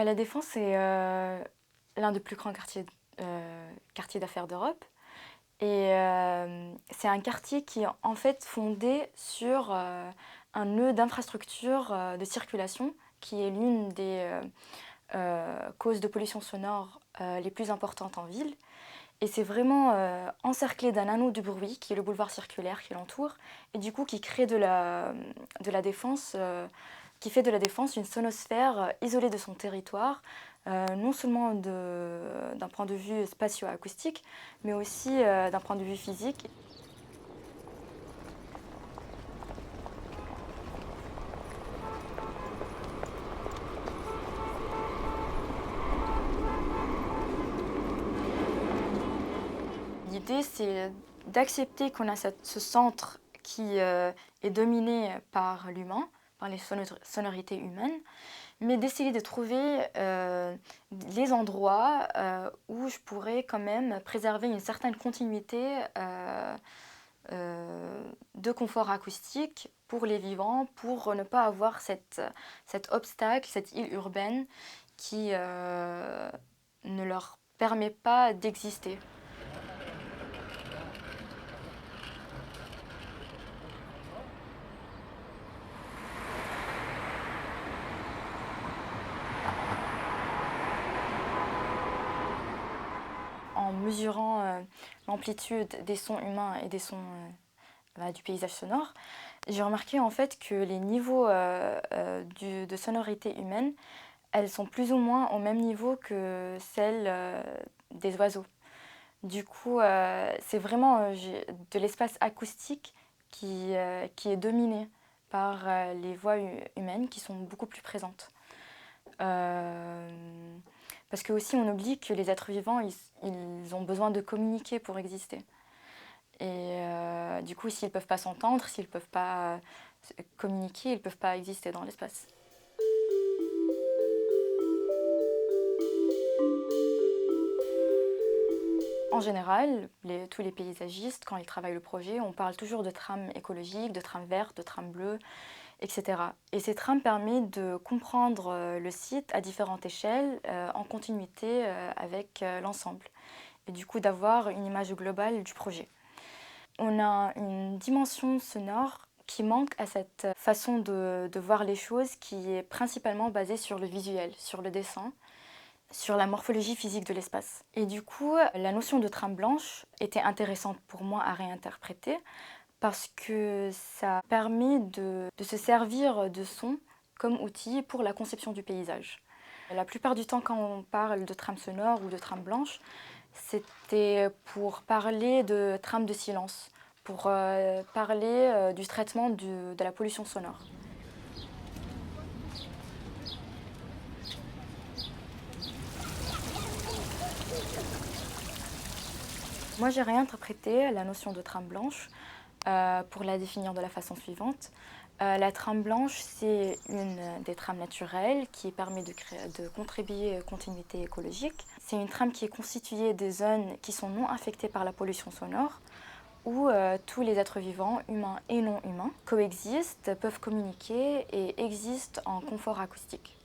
La Défense est l'un des plus grands quartiers d'affaires d'Europe. Et c'est un quartier qui est en fait fondé sur un nœud d'infrastructure de circulation qui est l'une des causes de pollution sonore les plus importantes en ville. Et c'est vraiment encerclé d'un anneau de bruit qui est le boulevard circulaire qui l'entoure et du coup qui crée de la Défense, qui fait de la Défense une sonosphère isolée de son territoire, non seulement d'un point de vue spatio-acoustique, mais aussi d'un point de vue physique. L'idée, c'est d'accepter qu'on a ce centre qui est dominé par l'humain, par les sonorités humaines, mais d'essayer de trouver les endroits où je pourrais quand même préserver une certaine continuité de confort acoustique pour les vivants, pour ne pas avoir cet obstacle, cette île urbaine qui ne leur permet pas d'exister. En mesurant l'amplitude des sons humains et des sons du paysage sonore, j'ai remarqué en fait que les niveaux de sonorité humaine, elles sont plus ou moins au même niveau que celles des oiseaux. Du coup, c'est vraiment de l'espace acoustique qui est dominé par les voix humaines qui sont beaucoup plus présentes. Parce que aussi on oublie que les êtres vivants, ils ont besoin de communiquer pour exister. Et du coup, s'ils ne peuvent pas s'entendre, s'ils ne peuvent pas communiquer, ils ne peuvent pas exister dans l'espace. En général, tous les paysagistes, quand ils travaillent le projet, on parle toujours de trames écologiques, de trames vertes, de trames bleues, etc. Et ces trames permettent de comprendre le site à différentes échelles, en continuité avec l'ensemble. Et du coup, d'avoir une image globale du projet. On a une dimension sonore qui manque à cette façon de voir les choses qui est principalement basée sur le visuel, sur le dessin, sur la morphologie physique de l'espace. Et du coup, la notion de trame blanche était intéressante pour moi à réinterpréter parce que ça permet de se servir de son comme outil pour la conception du paysage. La plupart du temps, quand on parle de trame sonore ou de trame blanche, c'était pour parler de trame de silence, pour parler du traitement de la pollution sonore. Moi, j'ai réinterprété la notion de trame blanche pour la définir de la façon suivante. La trame blanche, c'est une des trames naturelles qui permet de contribuer à la continuité écologique. C'est une trame qui est constituée des zones qui sont non affectées par la pollution sonore, où tous les êtres vivants, humains et non humains, coexistent, peuvent communiquer et existent en confort acoustique.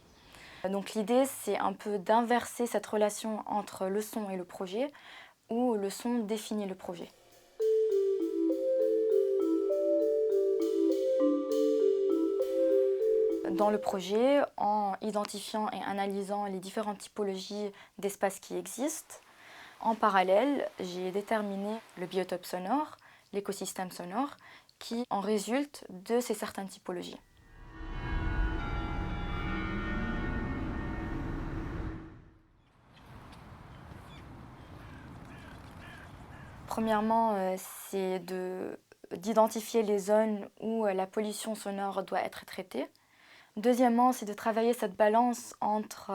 Donc l'idée, c'est un peu d'inverser cette relation entre le son et le projet, où le son définit le projet. Dans le projet, en identifiant et analysant les différentes typologies d'espaces qui existent, en parallèle, j'ai déterminé le biotope sonore, l'écosystème sonore, qui en résulte de ces certaines typologies. Premièrement, c'est d'identifier les zones où la pollution sonore doit être traitée. Deuxièmement, c'est de travailler cette balance entre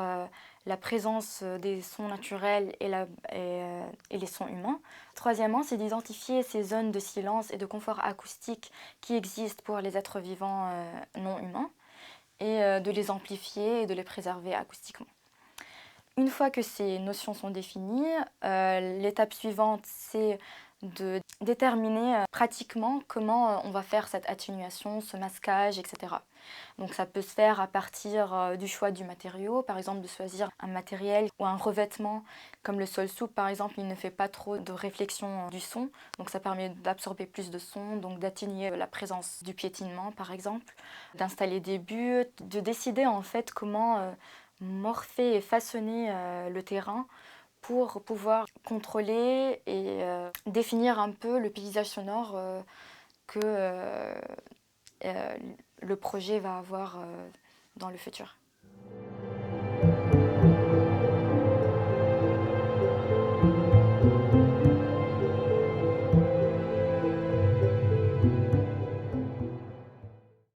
la présence des sons naturels et les sons humains. Troisièmement, c'est d'identifier ces zones de silence et de confort acoustique qui existent pour les êtres vivants non humains et de les amplifier et de les préserver acoustiquement. Une fois que ces notions sont définies, l'étape suivante, c'est de déterminer pratiquement comment on va faire cette atténuation, ce masquage, etc. Donc ça peut se faire à partir du choix du matériau, par exemple de choisir un matériel ou un revêtement comme le sol souple par exemple, il ne fait pas trop de réflexion du son, donc ça permet d'absorber plus de son, donc d'atténuer la présence du piétinement par exemple, d'installer des buts, de décider en fait comment morpher et façonner le terrain pour pouvoir contrôler et définir un peu le paysage sonore que euh, le projet va avoir dans le futur.